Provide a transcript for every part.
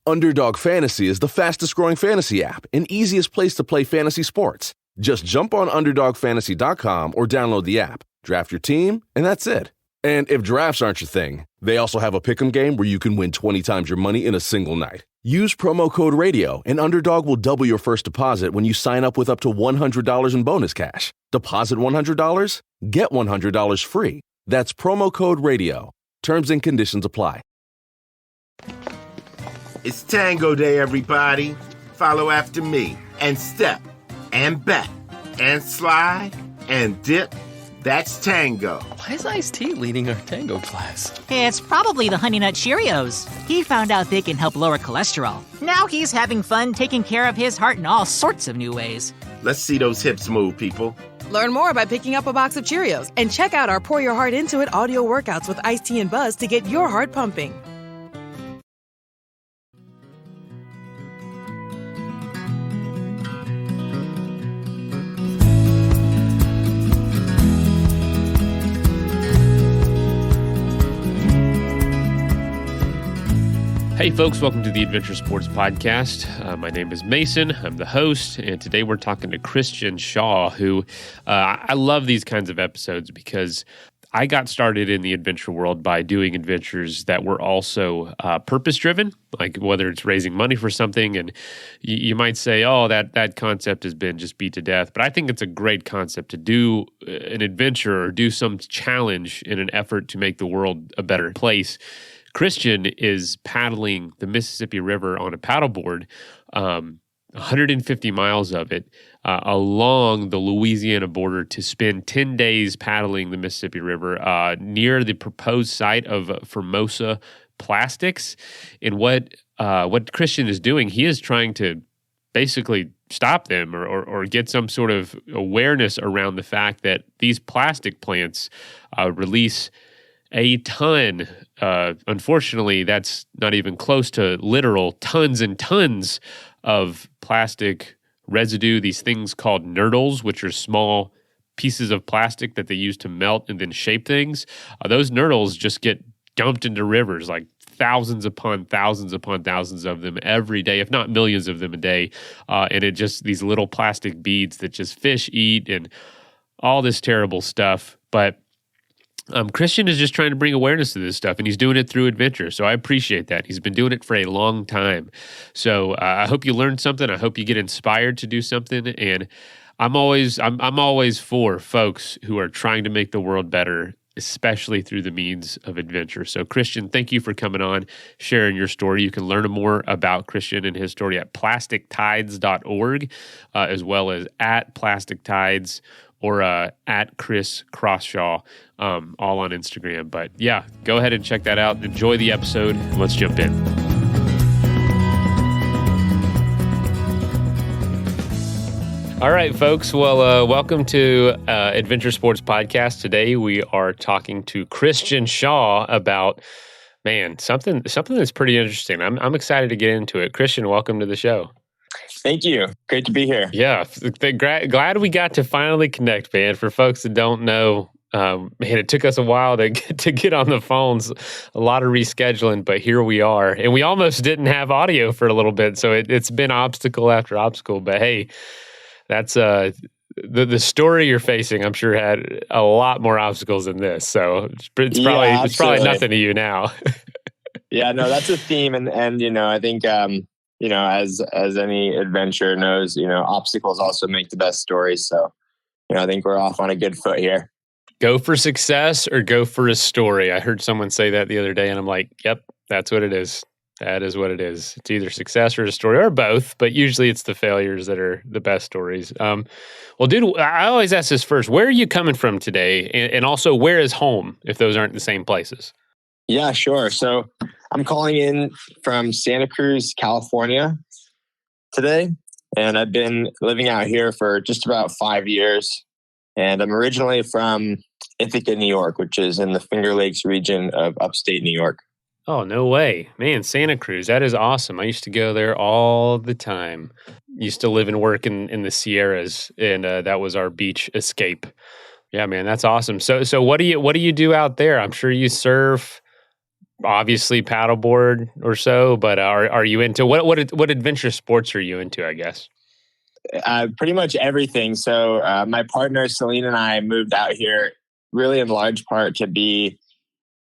Underdog Fantasy is the fastest growing fantasy app and easiest place to play fantasy sports. Just jump on UnderdogFantasy.com or download the app, draft your team, and that's it. And if drafts aren't your thing, they also have a pick'em game where you can win 20 times your money in a single night. Use promo code RADIO, and Underdog will double your first deposit when you sign up with up to $100 in bonus cash. Deposit $100, get $100 free. That's promo code RADIO. Terms and conditions apply. It's Tango Day, everybody. Follow after me and step and back and slide and dip. That's tango. Why is Ice-T leading our tango class? It's probably the Honey Nut Cheerios. He found out they can help lower cholesterol. Now he's having fun taking care of his heart in all sorts of new ways. Let's see those hips move, people. Learn more by picking up a box of Cheerios and check out our Pour Your Heart Into It audio workouts with Ice-T and Buzz to get your heart pumping. Hey folks, welcome to the Adventure Sports Podcast. My name is Mason, I'm the host, and today we're talking to Christian Shaw, who I love these kinds of episodes because I got started in the adventure world by doing adventures that were also purpose-driven, like whether it's raising money for something, and you might say, oh, that concept has been just beat to death, but I think it's a great concept to do an adventure or do some challenge in an effort to make the world a better place. Christian is paddling the Mississippi River on a paddleboard, 150 miles of it, along the Louisiana border to spend 10 days paddling the Mississippi River near the proposed site of Formosa Plastics. And what Christian is doing, he is trying to basically stop them or get some sort of awareness around the fact that these plastic plants release a ton, unfortunately, that's not even close to literal tons and tons of plastic residue, these things called nurdles, which are small pieces of plastic that they use to melt and then shape things. Those nurdles just get dumped into rivers, like thousands upon thousands upon thousands of them every day, if not millions of them a day. And it just, these little plastic beads that just fish eat and all this terrible stuff. But Christian is just trying to bring awareness to this stuff, and he's doing it through adventure. So I appreciate that. He's been doing it for a long time. So I hope you learned something. I hope you get inspired to do something. And I'm always for folks who are trying to make the world better, especially through the means of adventure. So Christian, thank you for coming on, sharing your story. You can learn more about Christian and his story at plastictides.org, as well as at plastictides or at Chris Crossshaw, all on Instagram. But yeah, go ahead and check that out. Enjoy the episode. Let's jump in. All right, folks. Well, welcome to Adventure Sports Podcast. Today we are talking to Christian Shaw about, something that's pretty interesting. I'm excited to get into it. Christian, welcome to the show. Thank you. Great to be here. Yeah, glad we got to finally connect, man. For folks that don't know, it took us a while to get on the phones, a lot of rescheduling, but here we are. And we almost didn't have audio for a little bit, so it's been obstacle after obstacle. But hey, that's the story you're facing, I'm sure, had a lot more obstacles than this. So it's probably nothing to you now. Yeah, no, that's a theme, and I think as any adventurer knows, obstacles also make the best stories. So, I think we're off on a good foot here. Go for success or go for a story. I heard someone say that the other day, and I'm like, yep, that's what it is. That is what it is. It's either success or a story, or both, but usually it's the failures that are the best stories. Well, dude, I always ask this first. Where are you coming from today? And also, where is home, if those aren't the same places? Yeah, sure. So I'm calling in from Santa Cruz, California today, and I've been living out here for just about 5 years. And I'm originally from Ithaca, New York, which is in the Finger Lakes region of upstate New York. Oh, no way. Man, Santa Cruz, that is awesome. I used to go there all the time. Used to live and work in the Sierras, and that was our beach escape. Yeah, man, that's awesome. So what do you do out there? I'm sure you surf. obviously paddleboard or so, but are you into what adventure sports are you into, I guess? Pretty much everything. So my partner Celine and I moved out here really in large part to be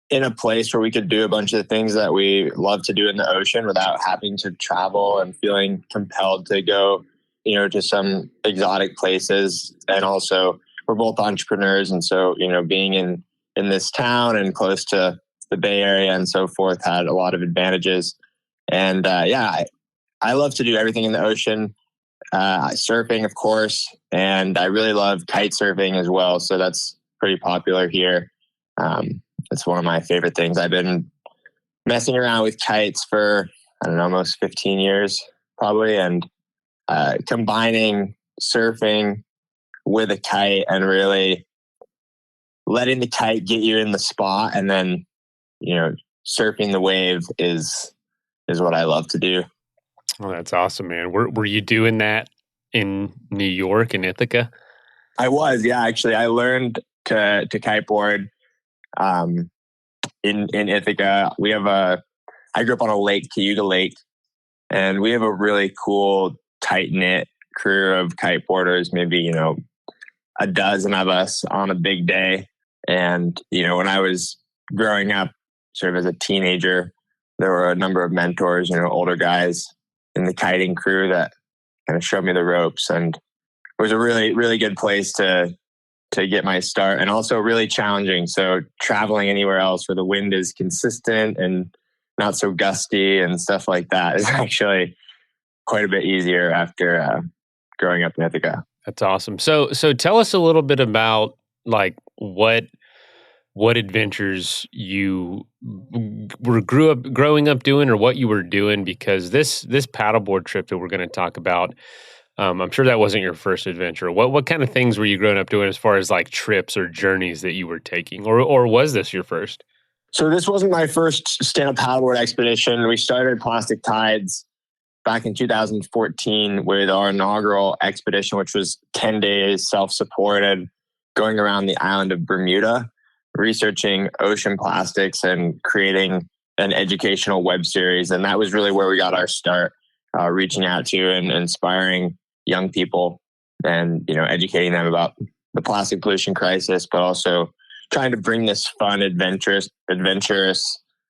in a place where we could do a bunch of things that we love to do in the ocean without having to travel and feeling compelled to go, to some exotic places. And also we're both entrepreneurs. And so, being in this town and close to the Bay Area and so forth had a lot of advantages. And I love to do everything in the ocean. Surfing, of course, and I really love kite surfing as well. So that's pretty popular here. It's one of my favorite things. I've been messing around with kites for, I don't know, almost 15 years probably. And combining surfing with a kite and really letting the kite get you in the spot and then, surfing the wave is what I love to do. Oh, that's awesome, man. Were you doing that in New York in Ithaca? I was, yeah. Actually, I learned to kiteboard in Ithaca. I grew up on a lake, Cayuga Lake, and we have a really cool, tight-knit crew of kiteboarders, maybe, a dozen of us on a big day. And, when I was growing up, sort of as a teenager, there were a number of mentors, older guys in the kiting crew that kind of showed me the ropes, and it was a really, really good place to get my start, and also really challenging. So traveling anywhere else where the wind is consistent and not so gusty and stuff like that is actually quite a bit easier after growing up in Ithaca. That's awesome. So tell us a little bit about like what adventures you growing up doing, or what you were doing, because this paddleboard trip that we're going to talk about, I'm sure that wasn't your first adventure. What kind of things were you growing up doing as far as like trips or journeys that you were taking, or was this your first? So this wasn't my first stand-up paddleboard expedition. We started Plastic Tides back in 2014 with our inaugural expedition, which was 10 days self-supported, going around the island of Bermuda, researching ocean plastics and creating an educational web series. And that was really where we got our start, reaching out to and inspiring young people and, educating them about the plastic pollution crisis, but also trying to bring this fun, adventurous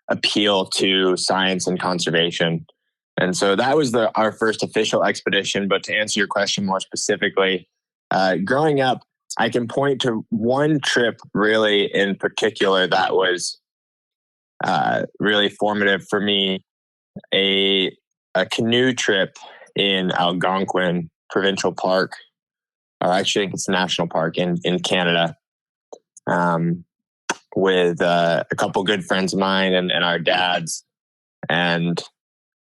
appeal to science and conservation. And so that was our first official expedition. But to answer your question more specifically, growing up, I can point to one trip really in particular that was really formative for me. A canoe trip in Algonquin Provincial Park, or actually I think it's a national park in Canada, with a couple good friends of mine and our dads. And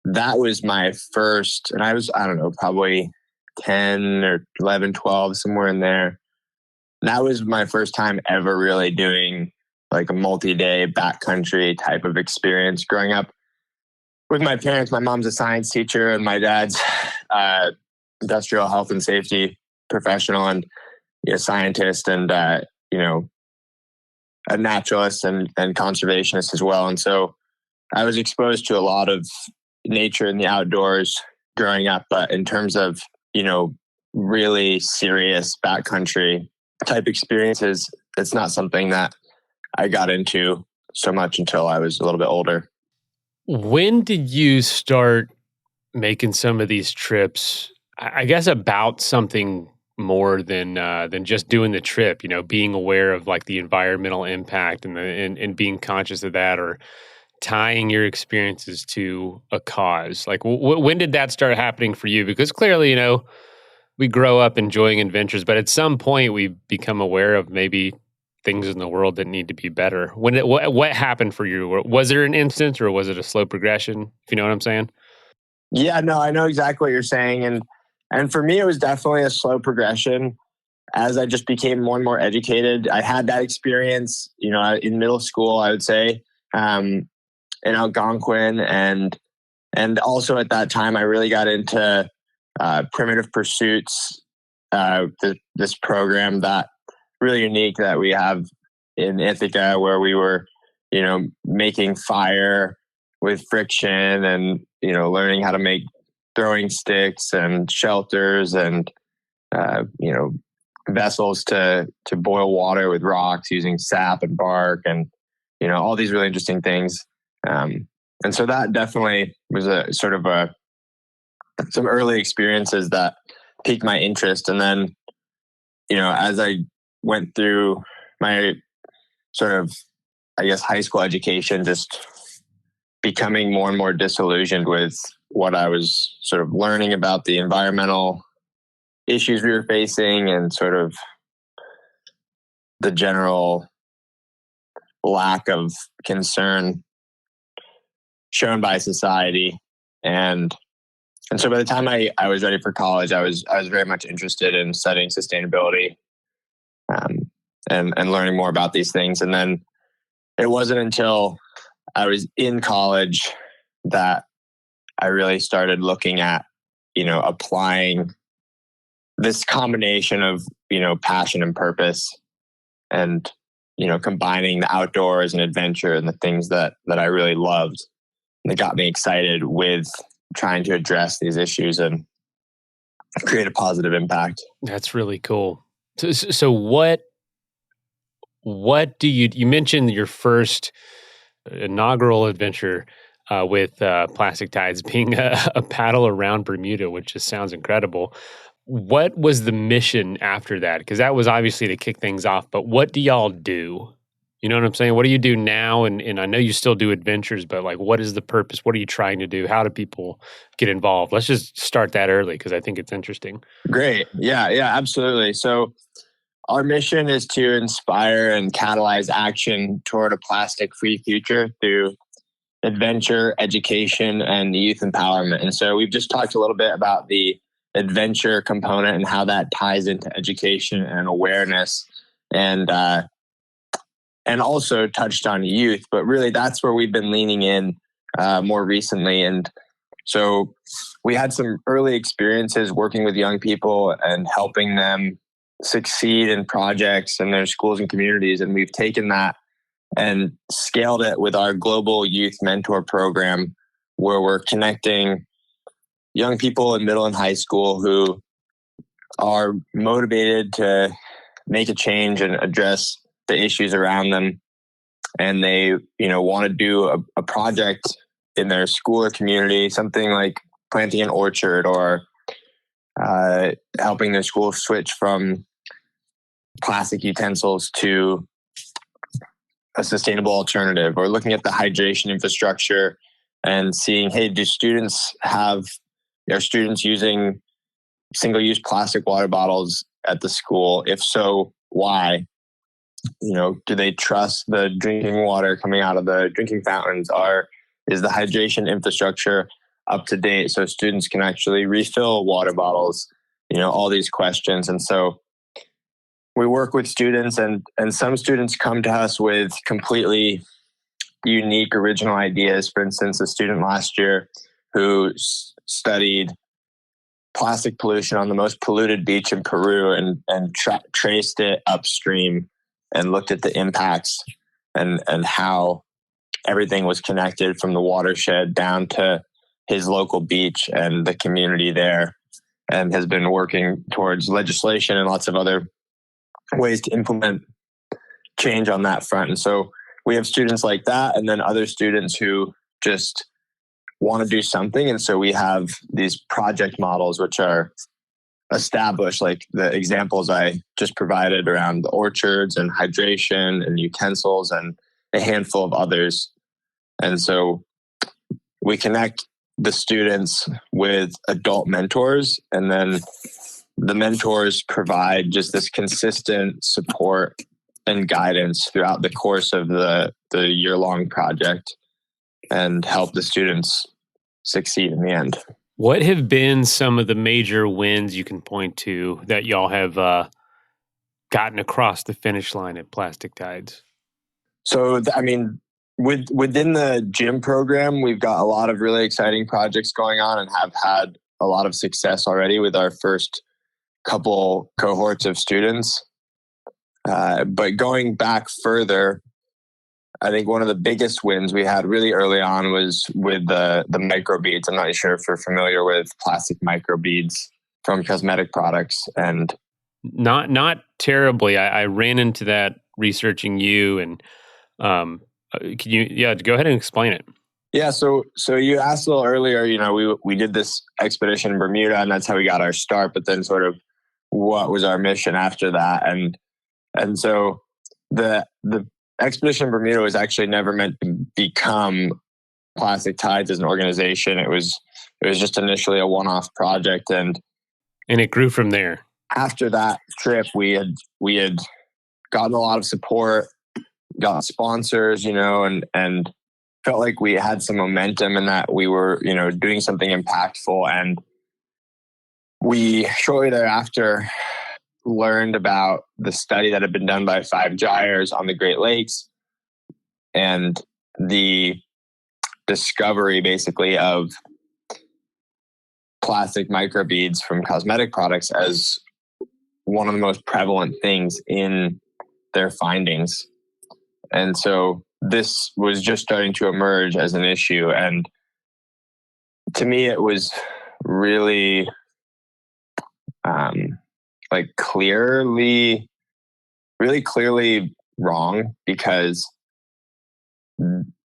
that was my first, and I was, I don't know, probably 10 or 11, 12, somewhere in there. That was my first time ever really doing like a multi-day backcountry type of experience growing up with my parents. My mom's a science teacher and my dad's industrial health and safety professional and scientist and, a naturalist and conservationist as well. And so I was exposed to a lot of nature and the outdoors growing up. But in terms of, really serious backcountry type experiences, it's not something that I got into so much until I was a little bit older. When did you start making some of these trips, I guess, about something more than just doing the trip, being aware of like the environmental impact and being conscious of that, or tying your experiences to a cause? Like when did that start happening for you? Because clearly, we grow up enjoying adventures, but at some point we become aware of maybe things in the world that need to be better. What happened for you? Was there an instance, or was it a slow progression? If you know what I'm saying? Yeah, no, I know exactly what you're saying. And for me, it was definitely a slow progression. As I just became more and more educated, I had that experience, in middle school, I would say, in Algonquin. And also at that time, I really got into Primitive Pursuits, this program that really unique that we have in Ithaca, where we were making fire with friction and, learning how to make throwing sticks and shelters and, vessels to boil water with rocks using sap and bark and, all these really interesting things. And so that definitely was some early experiences that piqued my interest. And then, as I went through my sort of, I guess, high school education, just becoming more and more disillusioned with what I was sort of learning about the environmental issues we were facing and sort of the general lack of concern shown by society. And so by the time I was ready for college, I was very much interested in studying sustainability and learning more about these things. And then it wasn't until I was in college that I really started looking at, applying this combination of, passion and purpose and, combining the outdoors and adventure and the things that I really loved. And it got me excited with trying to address these issues and create a positive impact. That's really cool. So what do you mentioned your first inaugural adventure with Plastic Tides being a paddle around Bermuda, which just sounds incredible. What was the mission after that? Because that was obviously to kick things off, but what do y'all do? You know what I'm saying? What do you do now? And I know you still do adventures, but like, what is the purpose? What are you trying to do? How do people get involved? Let's just start that early because I think it's interesting. Great. Yeah, absolutely. So our mission is to inspire and catalyze action toward a plastic-free future through adventure, education, and youth empowerment. And so we've just talked a little bit about the adventure component and how that ties into education and awareness, and also touched on youth. But really, that's where we've been leaning in more recently. And so we had some early experiences working with young people and helping them succeed in projects in their schools and communities. And we've taken that and scaled it with our global youth mentor program, where we're connecting young people in middle and high school who are motivated to make a change and address the issues around them. And they, want to do a project in their school or community, something like planting an orchard or helping their school switch from plastic utensils to a sustainable alternative, or looking at the hydration infrastructure and seeing, hey, are students using single-use plastic water bottles at the school? If so, why? Do they trust the drinking water coming out of the drinking fountains? Is the hydration infrastructure up to date so students can actually refill water bottles? All these questions. And so we work with students, and some students come to us with completely unique, original ideas. For instance, a student last year who studied plastic pollution on the most polluted beach in Peru and traced it upstream and looked at the impacts and how everything was connected from the watershed down to his local beach and the community there, and has been working towards legislation and lots of other ways to implement change on that front. And so we have students like that, and then other students who just want to do something. And so we have these project models, which are established, like the examples I just provided around the orchards and hydration and utensils and a handful of others. And so we connect the students with adult mentors, and then the mentors provide just this consistent support and guidance throughout the course of the year-long project and help the students succeed in the end. What have been some of the major wins you can point to that y'all have gotten across the finish line at Plastic Tides? So, within the gym program, we've got a lot of really exciting projects going on and have had a lot of success already with our first couple cohorts of students. But going back further, I think one of the biggest wins we had really early on was with the microbeads. I'm not sure if you're familiar with plastic microbeads from cosmetic products. And Not terribly. I ran into that researching you, and can you go ahead and explain it? yeah, so you asked a little earlier, we did this expedition in Bermuda, and that's how we got our start, but then sort of what was our mission after that? And so the expedition in Bermuda was actually never meant to become Plastic Tides as an organization. It was just initially a one-off project, and it grew from there. After that trip, we had gotten a lot of support, got sponsors, and felt like we had some momentum and that we were, doing something impactful. And we shortly thereafter learned about the study that had been done by 5 gyres on the Great Lakes and the discovery basically of plastic microbeads from cosmetic products as one of the most prevalent things in their findings. And so this was just starting to emerge as an issue. And to me, it was really clearly wrong, because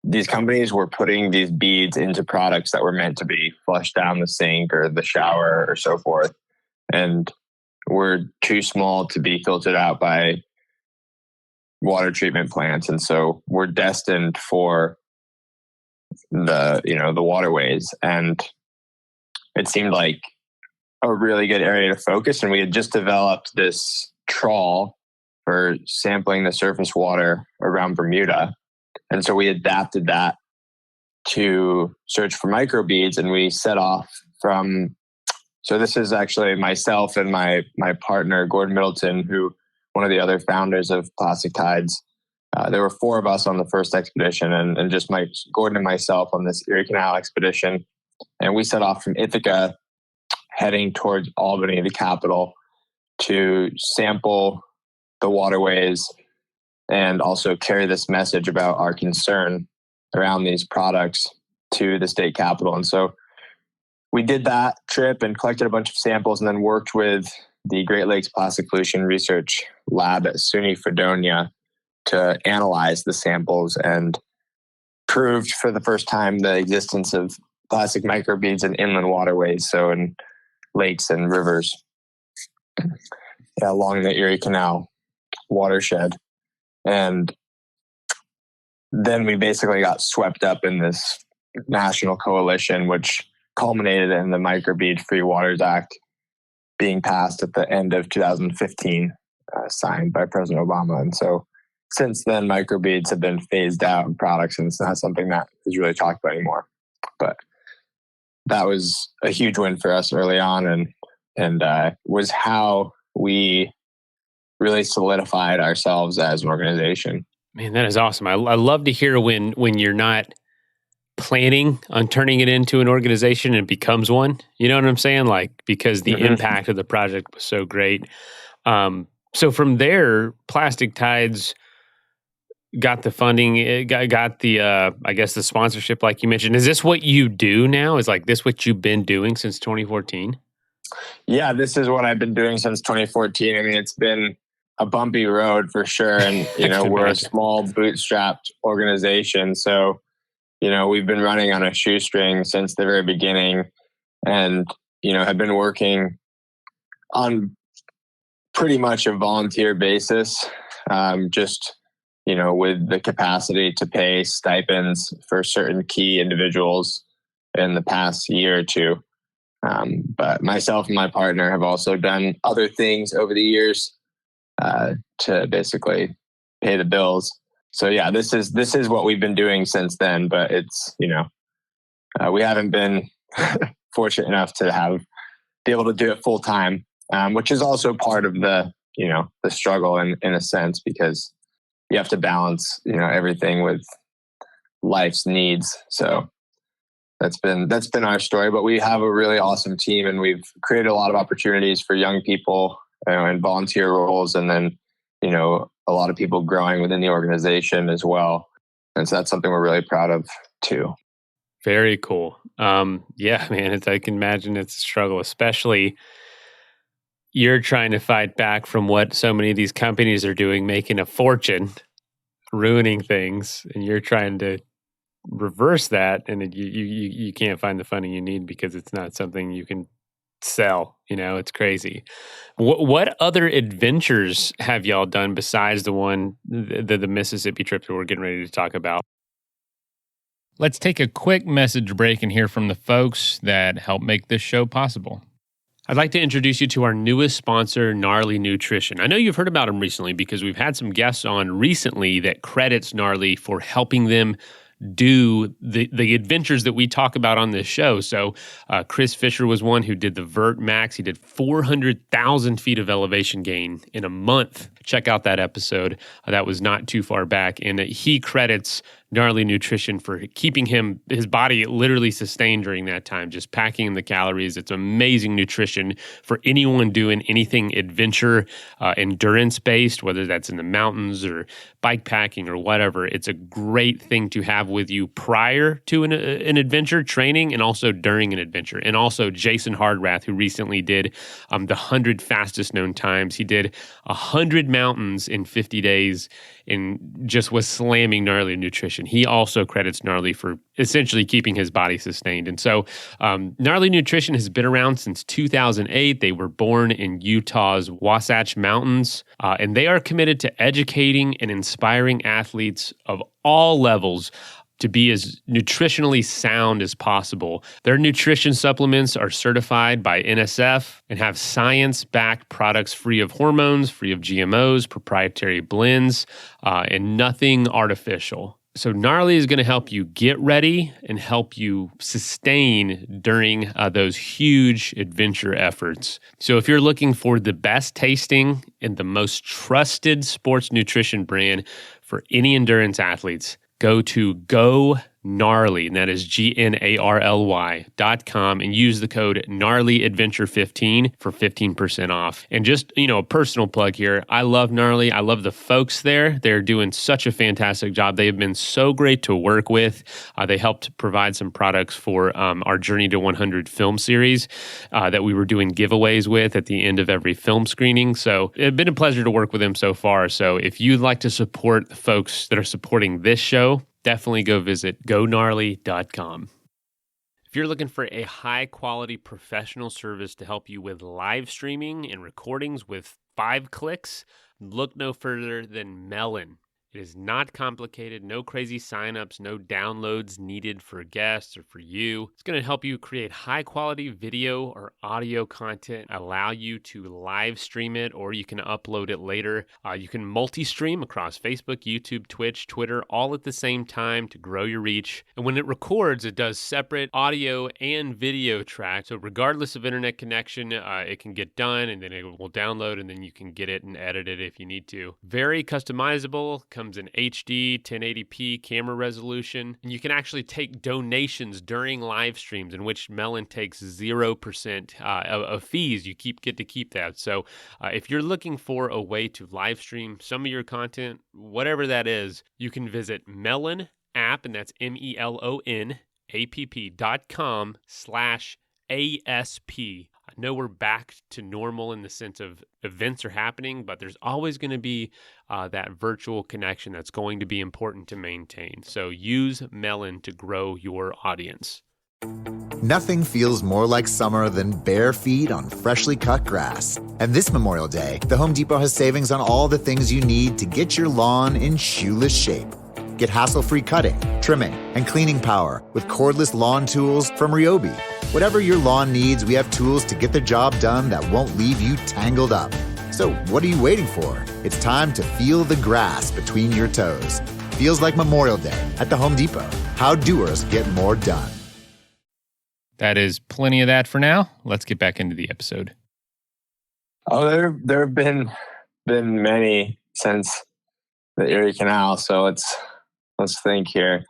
these companies were putting these beads into products that were meant to be flushed down the sink or the shower or so forth, and were too small to be filtered out by water treatment plants. And so we're destined for the waterways. And it seemed like a really good area to focus. And we had just developed this trawl for sampling the surface water around Bermuda. And so we adapted that to search for microbeads, and we set off from, so this is actually myself and my partner, Gordon Middleton, who one of the other founders of Plastic Tides. There were 4 of us on the first expedition, and just Gordon and myself on this Erie Canal expedition. And we set off from Ithaca, heading towards Albany, the capital, to sample the waterways and also carry this message about our concern around these products to the state capital. And so we did that trip and collected a bunch of samples, and then worked with the Great Lakes Plastic Pollution Research Lab at SUNY Fredonia to analyze the samples, and proved for the first time the existence of plastic microbeads in inland waterways, so in lakes and rivers along the Erie Canal watershed. And then we basically got swept up in this national coalition, which culminated in the Microbead Free Waters Act being passed at the end of 2015, signed by President Obama. And so since then, microbeads have been phased out in products, and it's not something that is really talked about anymore. But that was a huge win for us early on, and was how we really solidified ourselves as an organization. Man, that is awesome. I love to hear when you're not planning on turning it into an organization and it becomes one. You know what I'm saying? Like, because the impact of the project was so great. So from there, Plastic Tides got the funding, it got the, I guess, the sponsorship, like you mentioned. Is this what you do now? Is like this what you've been doing since 2014? Yeah, this is what I've been doing since 2014. I mean, it's been a bumpy road for sure. And, we're a small bootstrapped organization. So, we've been running on a shoestring since the very beginning, and, have been working on pretty much a volunteer basis, just, with the capacity to pay stipends for certain key individuals in the past year or two. But myself and my partner have also done other things over the years to basically pay the bills. So yeah, this is what we've been doing since then. But it's we haven't been fortunate enough to be able to do it full time, which is also part of the struggle in a sense, because you have to balance everything with life's needs. So that's been our story. But we have a really awesome team, and we've created a lot of opportunities for young people in volunteer roles, and then a lot of people growing within the organization as well. And so that's something we're really proud of too. Very cool. Yeah, man, I can imagine it's a struggle, especially you're trying to fight back from what so many of these companies are doing, making a fortune, ruining things, and you're trying to reverse that, and you can't find the funding you need because it's not something you can sell. It's crazy. What other adventures have y'all done besides the Mississippi trip that we're getting ready to talk about? Let's take a quick message break and hear from the folks that help make this show possible. I'd like to introduce you to our newest sponsor, Gnarly Nutrition. I know you've heard about them recently because we've had some guests on recently that credits Gnarly for helping them do the adventures that we talk about on this show. So Chris Fisher was one who did the Vert Max. He did 400,000 feet of elevation gain in a month. Check out that episode. That was not too far back. And he credits Gnarly Nutrition for keeping his body literally sustained during that time, just packing in the calories. It's amazing nutrition for anyone doing anything adventure, endurance-based, whether that's in the mountains or bike packing or whatever. It's a great thing to have with you prior to an adventure training and also during an adventure. And also Jason Hardrath, who recently did the 100 fastest known times. He did 100 mountains in 50 days and just was slamming Gnarly Nutrition. He also credits Gnarly for essentially keeping his body sustained. And so Gnarly Nutrition has been around since 2008. They were born in Utah's Wasatch Mountains, and they are committed to educating and inspiring athletes of all levels to be as nutritionally sound as possible. Their nutrition supplements are certified by NSF and have science-backed products free of hormones, free of GMOs, proprietary blends, and nothing artificial. So Gnarly is going to help you get ready and help you sustain during those huge adventure efforts. So if you're looking for the best tasting and the most trusted sports nutrition brand for any endurance athletes, go to GoGnarly, and that is GNARLY.com, and use the code GNARLYADventure15 for 15% off. And just, a personal plug here. I love Gnarly. I love the folks there. They're doing such a fantastic job. They have been so great to work with. They helped provide some products for our Journey to 100 film series that we were doing giveaways with at the end of every film screening. So it's been a pleasure to work with them so far. So if you'd like to support the folks that are supporting this show, definitely go visit GoGnarly.com. If you're looking for a high-quality professional service to help you with live streaming and recordings with 5 clicks, look no further than Melon. It is not complicated, no crazy signups, no downloads needed for guests or for you. It's going to help you create high-quality video or audio content, allow you to live stream it, or you can upload it later. You can multi-stream across Facebook, YouTube, Twitch, Twitter, all at the same time to grow your reach. And when it records, it does separate audio and video tracks. So regardless of internet connection, it can get done, and then it will download, and then you can get it and edit it if you need to. Very customizable. Comes in HD, 1080p camera resolution, and you can actually take donations during live streams in which Melon takes 0% of fees. You get to keep that. So if you're looking for a way to live stream some of your content, whatever that is, you can visit Melon app, and that's melonapp.com/ASP. I know we're back to normal in the sense of events are happening, but there's always going to be that virtual connection that's going to be important to maintain. So use Melon to grow your audience. Nothing feels more like summer than bare feet on freshly cut grass. And this Memorial Day, the Home Depot has savings on all the things you need to get your lawn in shoeless shape. Get hassle-free cutting, trimming, and cleaning power with cordless lawn tools from Ryobi. Whatever your lawn needs, we have tools to get the job done that won't leave you tangled up. So what are you waiting for? It's time to feel the grass between your toes. Feels like Memorial Day at the Home Depot. How doers get more done. That is plenty of that for now. Let's get back into the episode. Oh, there have been many since the Erie Canal. So let's think here.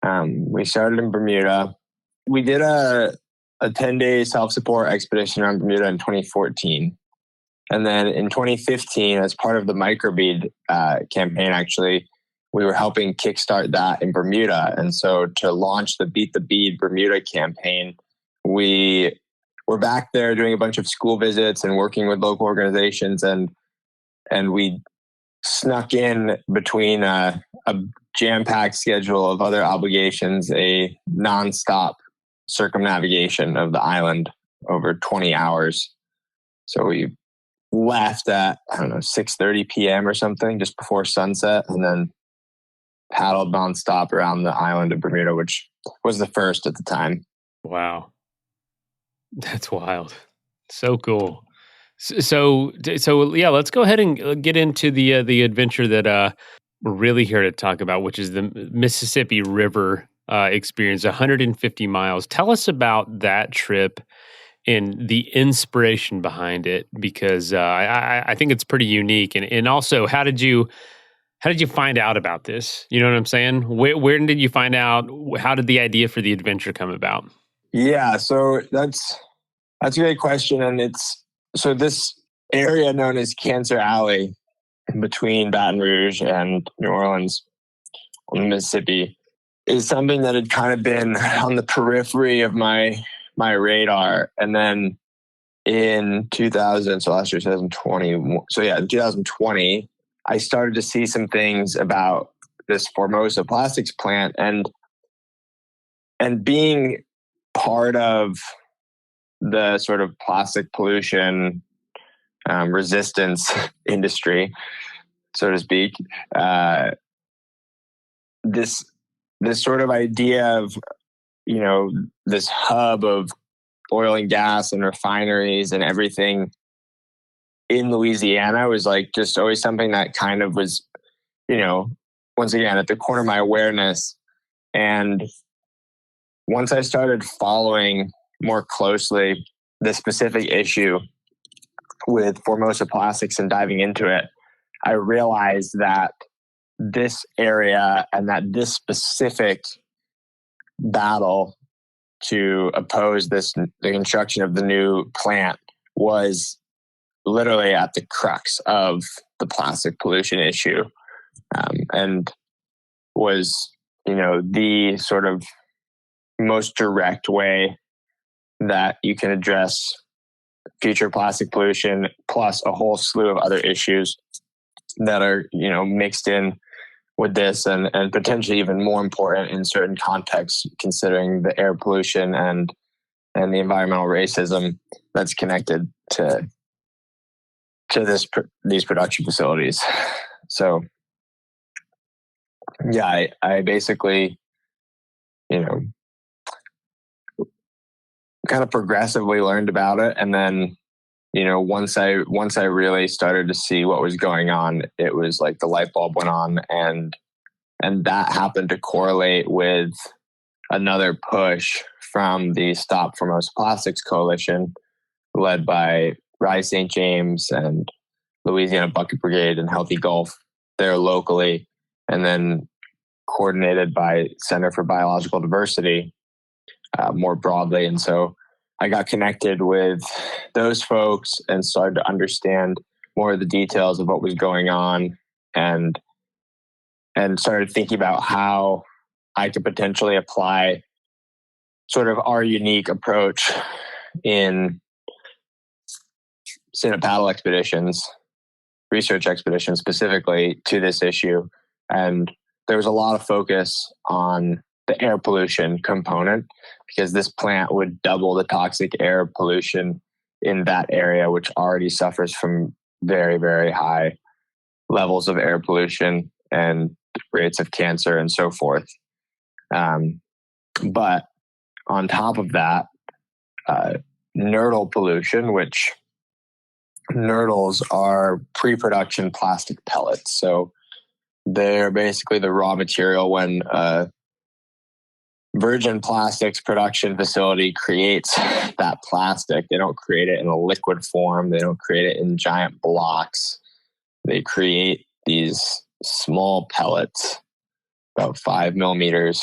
We started in Bermuda. We did a 10-day self-support expedition around Bermuda in 2014. And then in 2015, as part of the microbead campaign, actually, we were helping kickstart that in Bermuda. And so to launch the Beat the Bead Bermuda campaign, we were back there doing a bunch of school visits and working with local organizations. And we snuck in between a jam-packed schedule of other obligations, a nonstop circumnavigation of the island over 20 hours. So we left at, 6:30 p.m. or something, just before sunset, and then paddled nonstop around the island of Bermuda, which was the first at the time. Wow. That's wild. So cool. So yeah, let's go ahead and get into the adventure that we're really here to talk about, which is the Mississippi River experience, 150 miles. Tell us about that trip and the inspiration behind it, because I think it's pretty unique. And also, how did you find out about this? You know what I'm saying? Where did you find out? How did the idea for the adventure come about? Yeah, so that's a great question. And so this area known as Cancer Alley in between Baton Rouge and New Orleans on the Mississippi is something that had kind of been on the periphery of my radar. And then in 2000, so last year, 2020. So yeah, in 2020, I started to see some things about this Formosa Plastics plant, and being part of the sort of plastic pollution resistance industry, so to speak. This sort of idea of, this hub of oil and gas and refineries and everything in Louisiana was like just always something that kind of was, once again, at the corner of my awareness. And once I started following more closely the specific issue with Formosa Plastics and diving into it, I realized that this area and that this specific battle to oppose the construction of the new plant was literally at the crux of the plastic pollution issue, and was, the sort of most direct way that you can address future plastic pollution, plus a whole slew of other issues that are, mixed in with this, and potentially even more important in certain contexts, considering the air pollution and the environmental racism that's connected to these production facilities. So yeah, I basically, kind of progressively learned about it. And then, once I really started to see what was going on, it was like the light bulb went on, and that happened to correlate with another push from the Stop Formosa Plastics Coalition, led by Rise St. James and Louisiana Bucket Brigade and Healthy Gulf there locally, and then coordinated by Center for Biological Diversity more broadly. And so I got connected with those folks and started to understand more of the details of what was going on, and started thinking about how I could potentially apply sort of our unique approach in Senate paddle expeditions, research expeditions specifically to this issue. And there was a lot of focus on the air pollution component, because this plant would double the toxic air pollution in that area, which already suffers from very, very high levels of air pollution and rates of cancer and so forth. But on top of that, nurdle pollution, which nurdles are pre-production plastic pellets. So they're basically the raw material when virgin plastics production facility creates that plastic. They don't create it in a liquid form. They don't create it in giant blocks. They create these small pellets, about 5 millimeters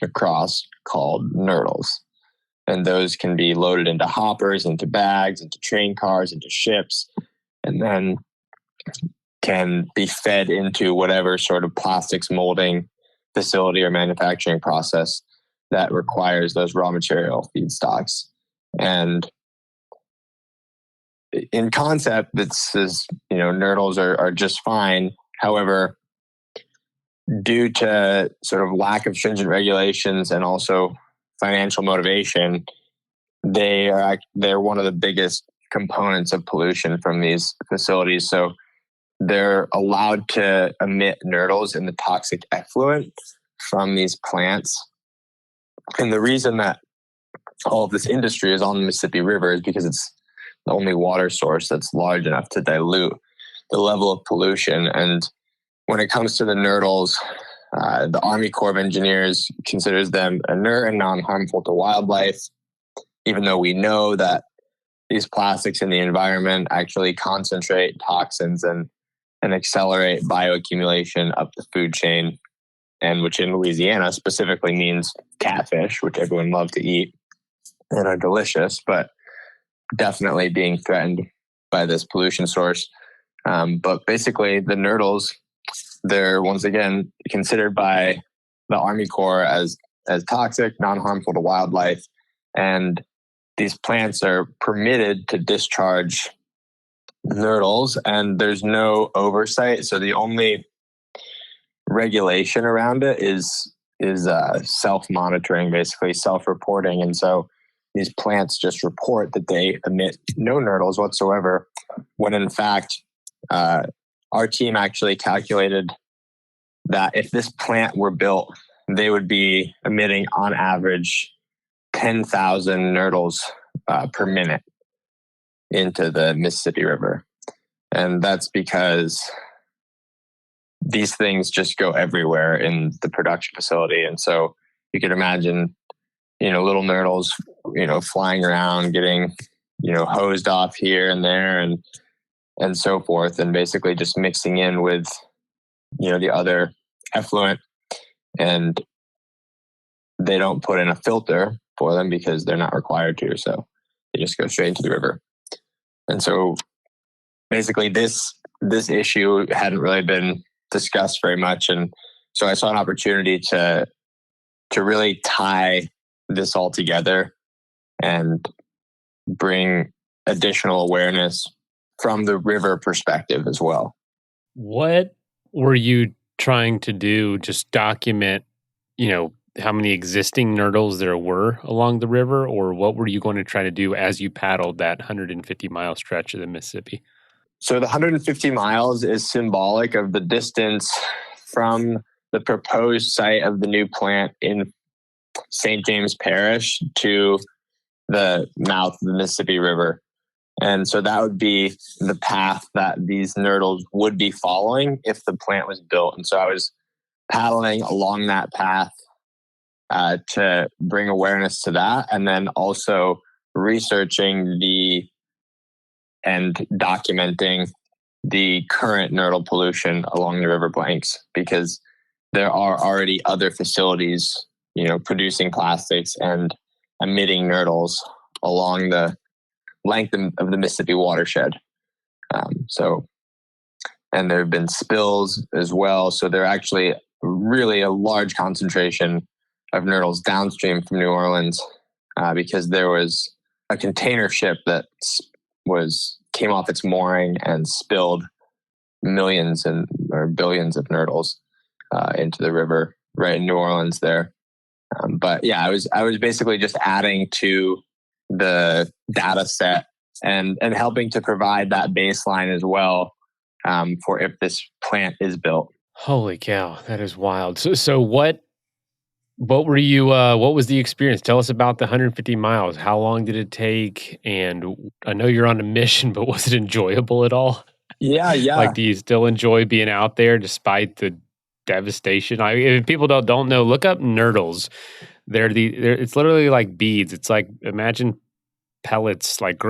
across, called nurdles. And those can be loaded into hoppers, into bags, into train cars, into ships. And then can be fed into whatever sort of plastics molding facility or manufacturing process that requires those raw material feedstocks. And in concept, this is, nurdles are just fine. However, due to sort of lack of stringent regulations and also financial motivation, they're one of the biggest components of pollution from these facilities. So they're allowed to emit nurdles in the toxic effluent from these plants. And the reason that all of this industry is on the Mississippi River is because it's the only water source that's large enough to dilute the level of pollution. And when it comes to the nurdles, the Army Corps of Engineers considers them inert and non-harmful to wildlife, even though we know that these plastics in the environment actually concentrate toxins and accelerate bioaccumulation up the food chain, and which in Louisiana specifically means catfish, which everyone loves to eat and are delicious, but definitely being threatened by this pollution source. But basically, the nurdles, they're once again considered by the Army Corps as toxic, non-harmful to wildlife, and these plants are permitted to discharge nurdles, and there's no oversight. So the only regulation around it is self-monitoring, basically self-reporting. And so these plants just report that they emit no nurdles whatsoever, when in fact, our team actually calculated that if this plant were built, they would be emitting on average 10,000 nurdles per minute into the Mississippi River. And that's because these things just go everywhere in the production facility. And so you could imagine, little nurdles, flying around, getting, hosed off here and there and so forth, and basically just mixing in with, the other effluent. And they don't put in a filter for them because they're not required to. So they just go straight into the river. And so basically this issue hadn't really been discussed very much. And so I saw an opportunity to really tie this all together and bring additional awareness from the river perspective as well. What were you trying to do? Just document, how many existing nurdles there were along the river, or what were you going to try to do as you paddled that 150-mile stretch of the Mississippi? So the 150 miles is symbolic of the distance from the proposed site of the new plant in St. James Parish to the mouth of the Mississippi River. And so that would be the path that these nurdles would be following if the plant was built. And so I was paddling along that path to bring awareness to that, and then also researching and documenting the current nurdle pollution along the river banks, because there are already other facilities, producing plastics and emitting nurdles along the length of the Mississippi watershed. And there have been spills as well. So there are actually really a large concentration of nurdles downstream from New Orleans because there was a container ship that came off its mooring and spilled millions or billions of nurdles into the river right in New Orleans there. But yeah, I was basically just adding to the data set and helping to provide that baseline as well for if this plant is built. Holy cow, that is wild. So what were you? What was the experience? Tell us about the 150 miles. How long did it take? And I know you're on a mission, but was it enjoyable at all? Yeah. Like, do you still enjoy being out there despite the devastation? If people don't know, look up nurdles. It's literally like beads. It's like, imagine pellets, like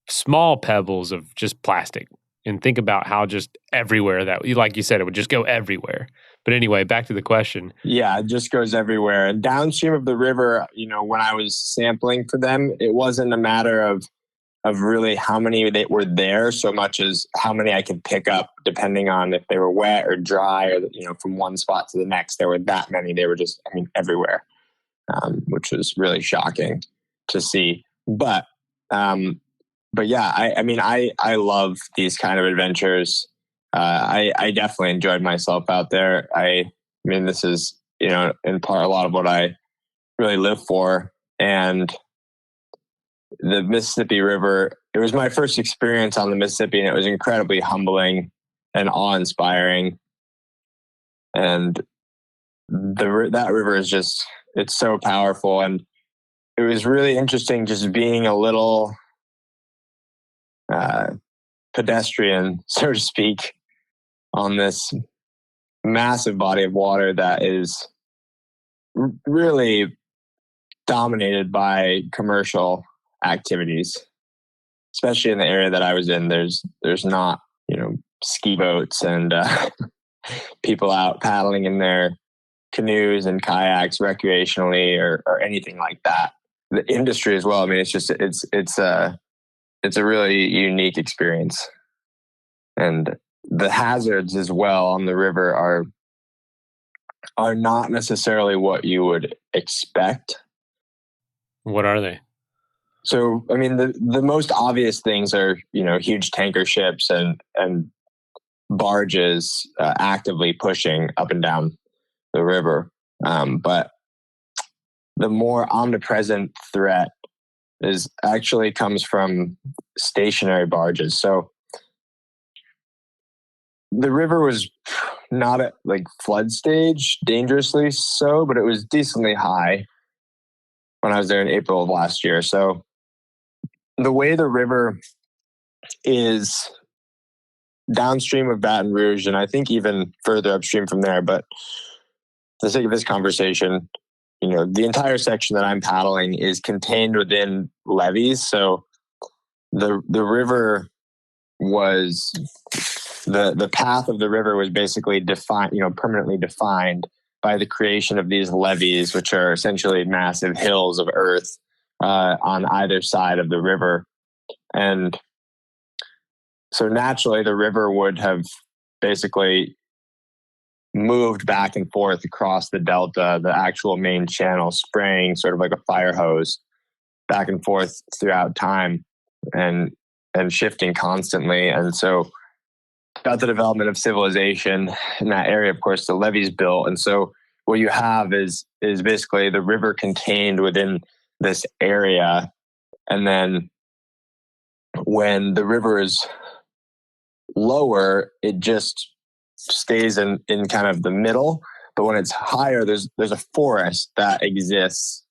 small pebbles of just plastic, and think about how just everywhere like you said, it would just go everywhere. But anyway, back to the question. Yeah, it just goes everywhere. And downstream of the river, when I was sampling for them, it wasn't a matter of of really how many they were there, so much as how many I could pick up, depending on if they were wet or dry, or from one spot to the next. There were that many. They were just, everywhere, which was really shocking to see. But yeah, I love these kind of adventures. I definitely enjoyed myself out there. This is in part a lot of what I really live for, and the Mississippi River, it was my first experience on the Mississippi, and it was incredibly humbling and awe-inspiring. And that river is just, it's so powerful. And it was really interesting just being a little pedestrian, so to speak, on this massive body of water that is really dominated by commercial activities, especially in the area that I was in. There's not, ski boats and people out paddling in their canoes and kayaks recreationally or anything like that. The industry as well. It's a really unique experience, and the hazards as well on the river are not necessarily what you would expect. What are they? So, the most obvious things are, huge tanker ships and barges actively pushing up and down the river. But the more omnipresent threat comes from stationary barges. So the river was not at flood stage, dangerously so, but it was decently high when I was there in April of last year. So the way the river is downstream of Baton Rouge, and I think even further upstream from there, but for the sake of this conversation, the entire section that I'm paddling is contained within levees. So the river was, the path of the river was basically defined, permanently defined by the creation of these levees, which are essentially massive hills of earth on either side of the river. And so naturally the river would have basically moved back and forth across the delta, the actual main channel, spraying sort of like a fire hose back and forth throughout time and shifting constantly. And so got the development of civilization in that area, of course, the levees built. And so what you have is basically the river contained within this area. And then when the river is lower, it just stays in kind of the middle. But when it's higher, there's a forest that exists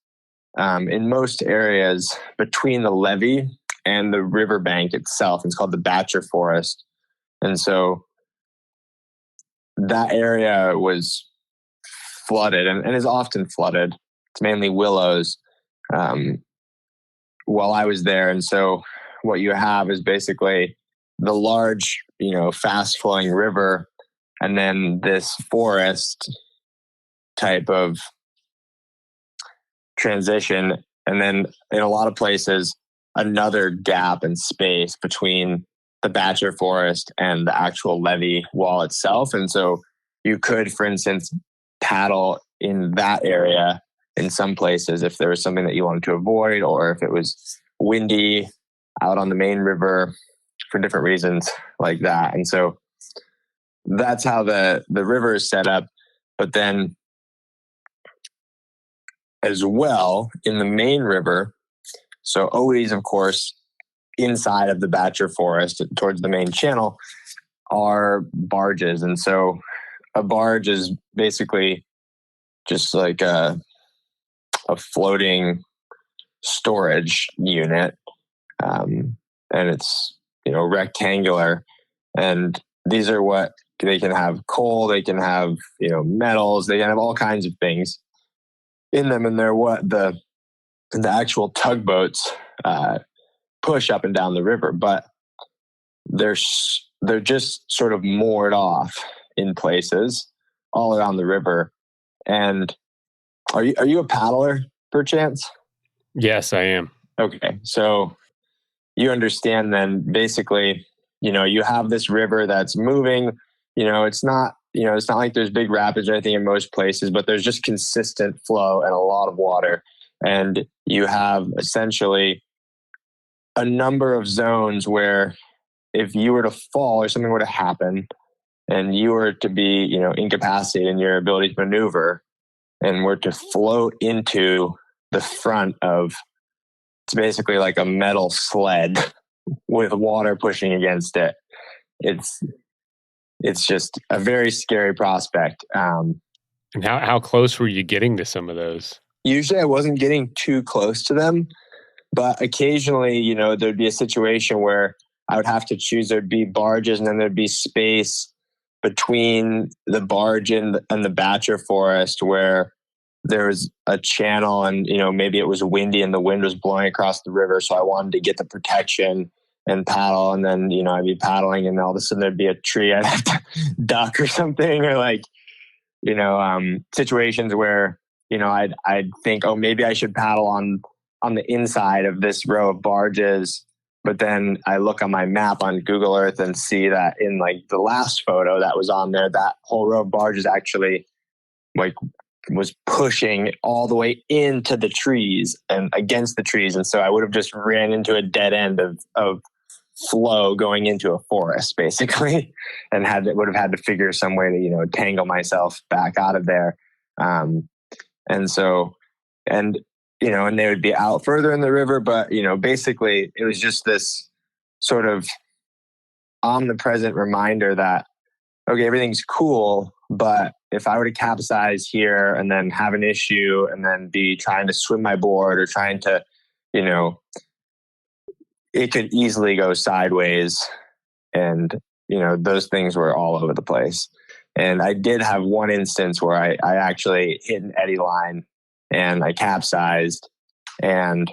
in most areas between the levee and the riverbank itself. It's called the Batcher Forest. And so that area was flooded and is often flooded. It's mainly willows while I was there. And so what you have is basically the large, fast flowing river, and then this forest type of transition. And then in a lot of places, another gap in space between the Batcher Forest and the actual levee wall itself. And so you could, for instance, paddle in that area in some places if there was something that you wanted to avoid, or if it was windy out on the main river for different reasons like that. And so that's how the river is set up. But then as well in the main river, so always, of course, inside of the Batcher Forest towards the main channel are barges. And so a barge is basically just like a floating storage unit. And it's, rectangular. And these are what they can have: coal, they can have, metals, they can have all kinds of things in them. And they're what the actual tugboats push up and down the river, but they're just sort of moored off in places all around the river. And are you a paddler, perchance? Yes, I am. Okay, so you understand then basically, you have this river that's moving. It's not like there's big rapids or anything in most places, but there's just consistent flow and a lot of water. And you have essentially a number of zones where if you were to fall or something were to happen and you were to be, incapacitated in your ability to maneuver and were to float into the front of, it's basically like a metal sled with water pushing against it. It's just a very scary prospect. And how close were you getting to some of those? Usually I wasn't getting too close to them, but occasionally, there'd be a situation where I would have to choose. There'd be barges and then there'd be space between the barge and the Batcher Forest where there was a channel and, maybe it was windy and the wind was blowing across the river. So I wanted to get the protection and paddle. And then, I'd be paddling and all of a sudden there'd be a tree. I'd have to duck or something, or situations where, I'd think, oh, maybe I should paddle on the inside of this row of barges. But then I look on my map on Google Earth and see that in the last photo that was on there, that whole row of barges actually was pushing all the way into the trees and against the trees. And so I would have just ran into a dead end of flow going into a forest basically, and would have had to figure some way to, tangle myself back out of there. And they would be out further in the river, but, basically it was just this sort of omnipresent reminder that, okay, everything's cool, but if I were to capsize here and then have an issue and then be trying to swim my board or trying to, it could easily go sideways. And, those things were all over the place. And I did have one instance where I actually hit an eddy line and I capsized, and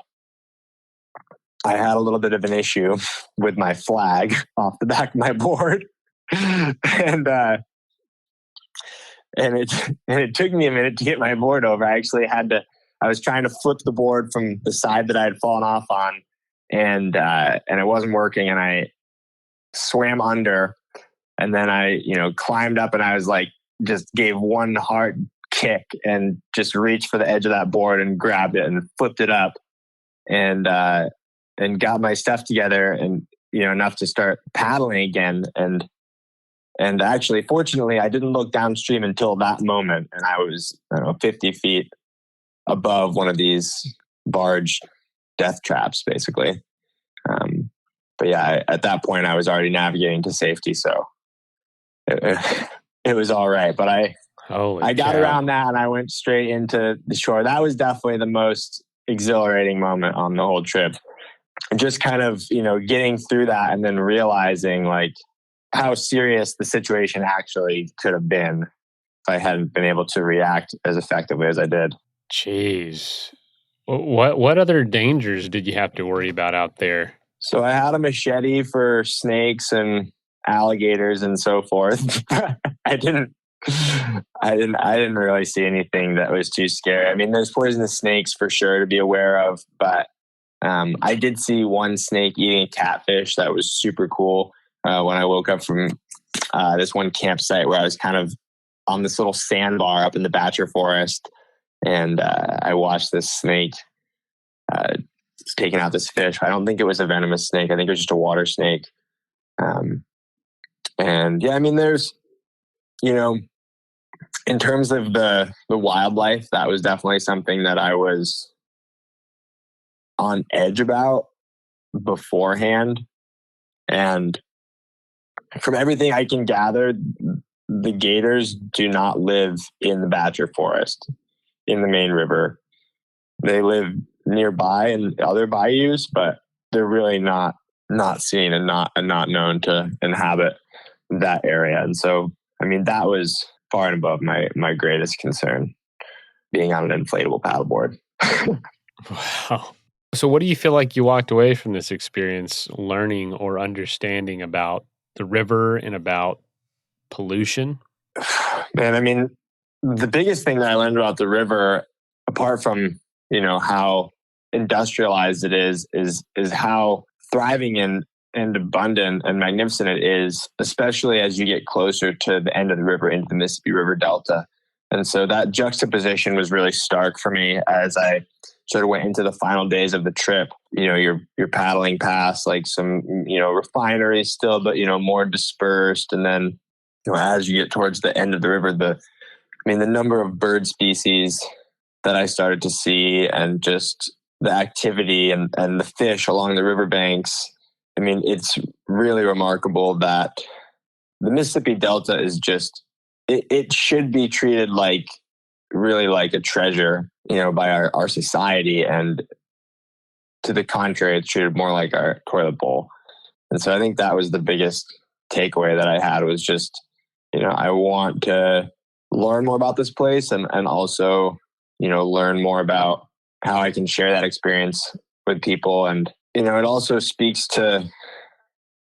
I had a little bit of an issue with my flag off the back of my board. and it took me a minute to get my board over. I was trying to flip the board from the side that I had fallen off on, and it wasn't working, and I swam under, and then I, climbed up, and I was just gave one hard kick and just reached for the edge of that board and grabbed it and flipped it up and got my stuff together and, enough to start paddling again. And actually, fortunately, I didn't look downstream until that moment. And I was, 50 feet above one of these barge death traps, basically. But yeah, at that point, I was already navigating to safety. So it was all right. But I got around that and I went straight into the shore. That was definitely the most exhilarating moment on the whole trip. And just kind of, getting through that and then realizing how serious the situation actually could have been if I hadn't been able to react as effectively as I did. Jeez. What other dangers did you have to worry about out there? So I had a machete for snakes and alligators and so forth. I didn't really see anything that was too scary. I mean, there's poisonous snakes for sure to be aware of, but I did see one snake eating a catfish that was super cool when I woke up from this one campsite where I was kind of on this little sandbar up in the Batcher Forest, and I watched this snake taking out this fish. I don't think it was a venomous snake. I think it was just a water snake. And yeah, I mean, there's, in terms of the wildlife, that was definitely something that I was on edge about beforehand. And from everything I can gather, the gators do not live in the Batcher Forest, in the main river. They live nearby in other bayous, but they're really not seen and not known to inhabit that area. And so, I mean, that was far and above my greatest concern, being on an inflatable paddleboard. Wow. So what do you feel like you walked away from this experience learning or understanding about the river and about pollution? Man, I mean, the biggest thing that I learned about the river, apart from, how industrialized it is how thriving and abundant and magnificent it is, especially as you get closer to the end of the river into the Mississippi River Delta. And so that juxtaposition was really stark for me as I sort of went into the final days of the trip. You're paddling past like some, refineries still, but, more dispersed. And then, as you get towards the end of the river, the number of bird species that I started to see and just the activity and the fish along the riverbanks. It's really remarkable that the Mississippi Delta is just, it should be treated like really like a treasure, by our society. And to the contrary, it's treated more like our toilet bowl. And so I think that was the biggest takeaway that I had was just, I want to learn more about this place and also, learn more about how I can share that experience with people. And, it also speaks to,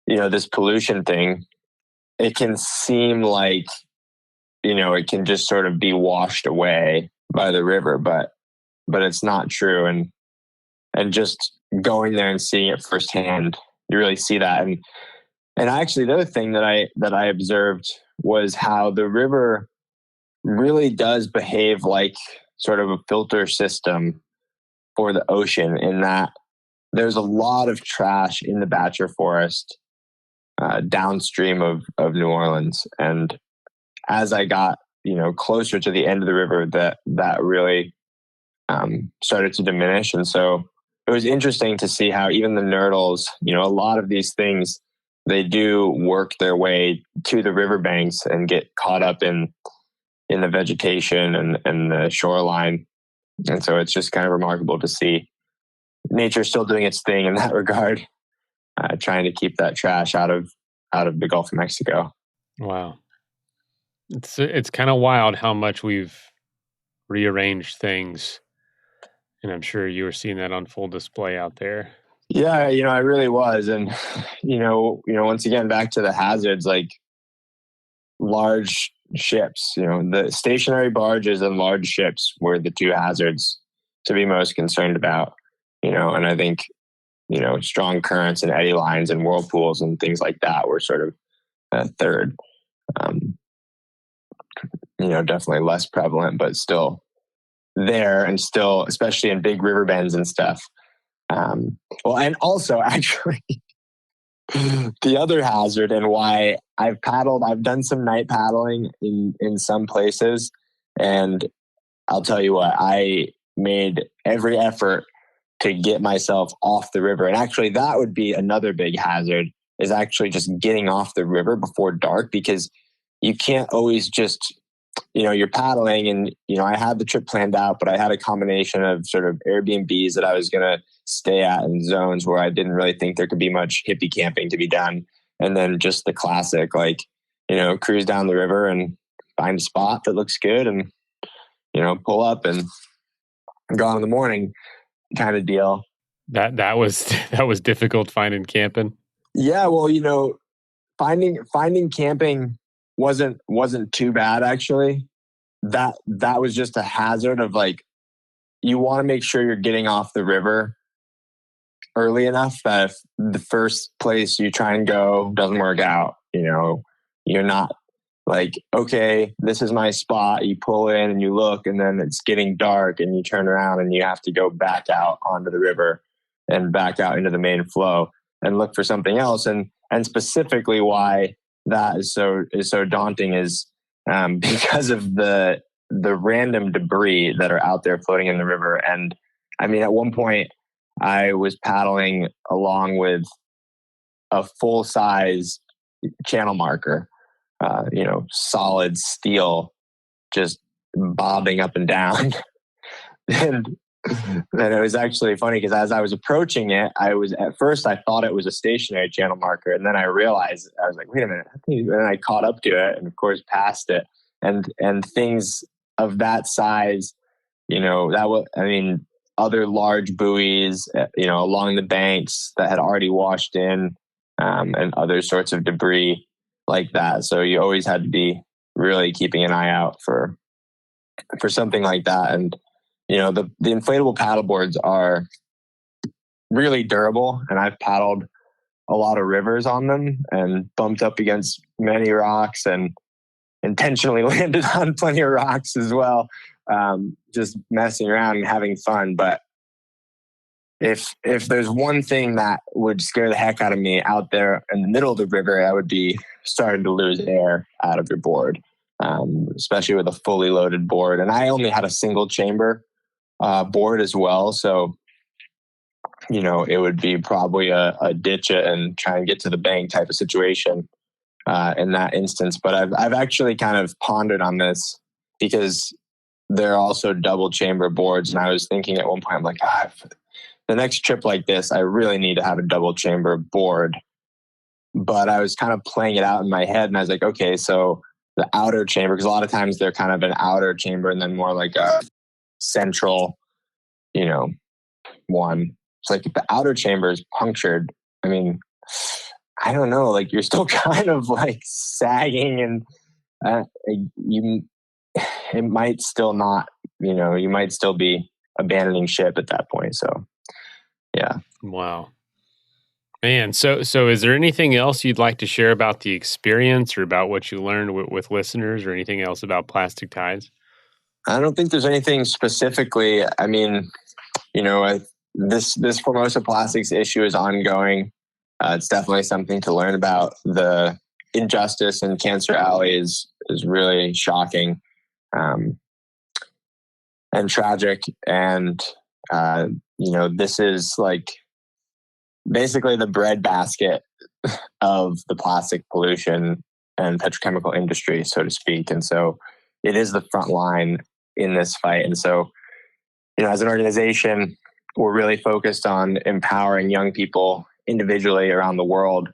this pollution thing. It can seem like, it can just sort of be washed away by the river, but it's not true. And just going there and seeing it firsthand, you really see that. And actually the other thing that I observed was how the river really does behave like sort of a filter system for the ocean, in that there's a lot of trash in the Bachelor Forest downstream of New Orleans. And as I got, closer to the end of the river, that really started to diminish. And so it was interesting to see how even the nurdles, a lot of these things, they do work their way to the riverbanks and get caught up in the vegetation and the shoreline. And so it's just kind of remarkable to see nature still doing its thing in that regard, trying to keep that trash out of the Gulf of Mexico. Wow. It's kind of wild how much we've rearranged things. And I'm sure you were seeing that on full display out there. Yeah, I really was. And, once again, back to the hazards, like large ships, the stationary barges and large ships were the two hazards to be most concerned about, and I think, strong currents and eddy lines and whirlpools and things like that were sort of third. Definitely less prevalent, but still there, and still, especially in big river bends and stuff. Well, and also actually the other hazard, and why I've done some night paddling in some places, and I'll tell you what, I made every effort to get myself off the river. And actually that would be another big hazard, is actually just getting off the river before dark, because you can't always just, you're paddling and, I had the trip planned out, but I had a combination of sort of Airbnbs that I was going to stay at in zones where I didn't really think there could be much hippie camping to be done. And then just the classic, like, cruise down the river and find a spot that looks good and, pull up and go on in the morning kind of deal. That was difficult finding camping. Yeah. Well, finding camping wasn't too bad, actually. That was just a hazard of, like, you want to make sure you're getting off the river early enough that if the first place you try and go doesn't work out, you're not like, okay, this is my spot. You pull in and you look, and then it's getting dark and you turn around and you have to go back out onto the river and back out into the main flow and look for something else. And specifically why that is so daunting is because of the random debris that are out there floating in the river. And at one point I was paddling along with a full size channel marker, solid steel, just bobbing up and down. And it was actually funny because as I was approaching it, at first I thought it was a stationary channel marker. And then I realized, I was like, wait a minute. And I caught up to it and of course passed it. And things of that size, other large buoys, along the banks that had already washed in, and other sorts of debris like that. So you always had to be really keeping an eye out for something like that. And, the inflatable paddle boards are really durable, and I've paddled a lot of rivers on them and bumped up against many rocks and intentionally landed on plenty of rocks as well, just messing around and having fun. But if there's one thing that would scare the heck out of me out there in the middle of the river, I would be starting to lose air out of your board, especially with a fully loaded board. And I only had a single chamber board as well. So, it would be probably a ditch it and try and get to the bank type of situation in that instance. But I've actually kind of pondered on this because they're also double chamber boards. And I was thinking at one point, I'm like, the next trip like this, I really need to have a double chamber board. But I was kind of playing it out in my head, and I was like, okay, so the outer chamber, because a lot of times they're kind of an outer chamber and then more like a central, one. It's like if the outer chamber is punctured, I mean, I don't know, like you're still kind of like sagging, and it might still not, you might still be abandoning ship at that point. So, yeah. Wow. Man, so is there anything else you'd like to share about the experience or about what you learned with listeners, or anything else about plastic tides? I don't think there's anything specifically. I mean, this Formosa Plastics issue is ongoing. It's definitely something to learn about. The injustice in Cancer Alley is really shocking and tragic. And, this is like basically the breadbasket of the plastic pollution and petrochemical industry, so to speak. And so it is the front line in this fight. And so, as an organization, we're really focused on empowering young people individually around the world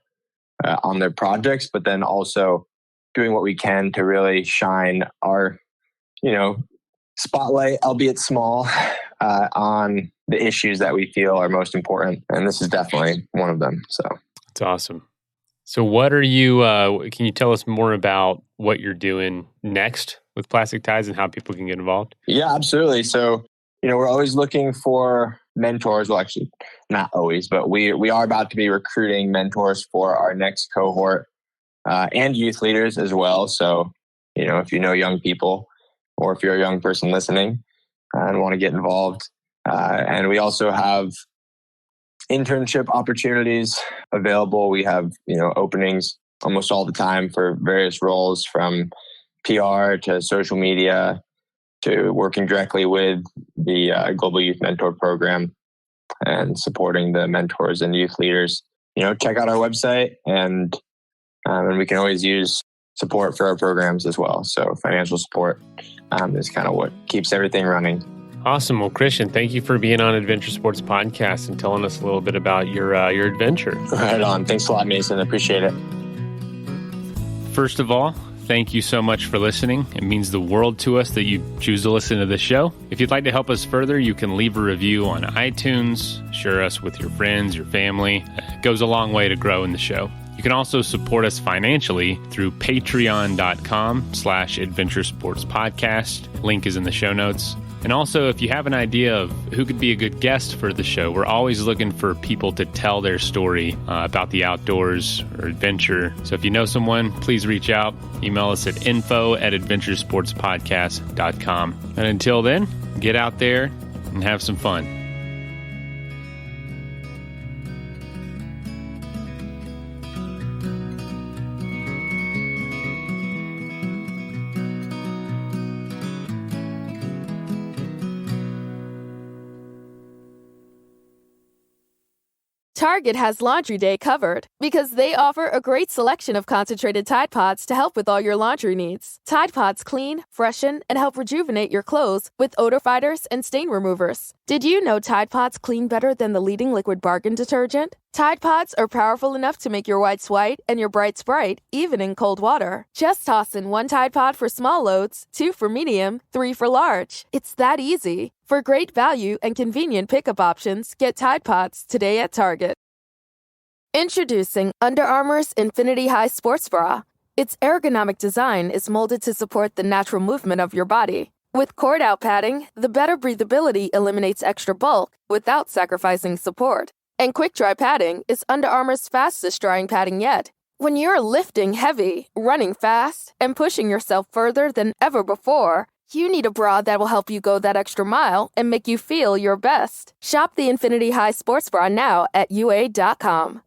on their projects, but then also doing what we can to really shine our, spotlight, albeit small, on the issues that we feel are most important. And this is definitely one of them. So it's awesome. So what are you, can you tell us more about what you're doing next with Plastic Tides and how people can get involved? Yeah, absolutely. So, we're always looking for mentors. Well, actually, not always, but we are about to be recruiting mentors for our next cohort and youth leaders as well. So, if you know young people, or if you're a young person listening and want to get involved. And we also have internship opportunities available. We have, openings almost all the time for various roles, from PR to social media to working directly with the Global Youth Mentor Program and supporting the mentors and youth leaders. Check out our website, and we can always use support for our programs as well. So financial support is kind of what keeps everything running. Awesome. Well, Christian, thank you for being on Adventure Sports Podcast and telling us a little bit about your adventure. Right on. Thanks a lot, Mason. I appreciate it. First of all, thank you so much for listening. It means the world to us that you choose to listen to this show. If you'd like to help us further, you can leave a review on iTunes, share us with your friends, your family. It goes a long way to grow in the show. You can also support us financially through patreon.com/Adventure Sports Podcast. Link is in the show notes. And also, if you have an idea of who could be a good guest for the show, we're always looking for people to tell their story about the outdoors or adventure. So if you know someone, please reach out. Email us at info@adventuresportspodcast.com. And until then, get out there and have some fun. Target has Laundry Day covered because they offer a great selection of concentrated Tide Pods to help with all your laundry needs. Tide Pods clean, freshen, and help rejuvenate your clothes with odor fighters and stain removers. Did you know Tide Pods clean better than the leading liquid bargain detergent? Tide Pods are powerful enough to make your whites white and your brights bright, even in cold water. Just toss in 1 Tide Pod for small loads, 2 for medium, 3 for large. It's that easy. For great value and convenient pickup options, get Tide Pods today at Target. Introducing Under Armour's Infinity High Sports Bra. Its ergonomic design is molded to support the natural movement of your body. With cord-out padding, the better breathability eliminates extra bulk without sacrificing support. And quick-dry padding is Under Armour's fastest-drying padding yet. When you're lifting heavy, running fast, and pushing yourself further than ever before, you need a bra that will help you go that extra mile and make you feel your best. Shop the Infinity High Sports Bra now at UA.com.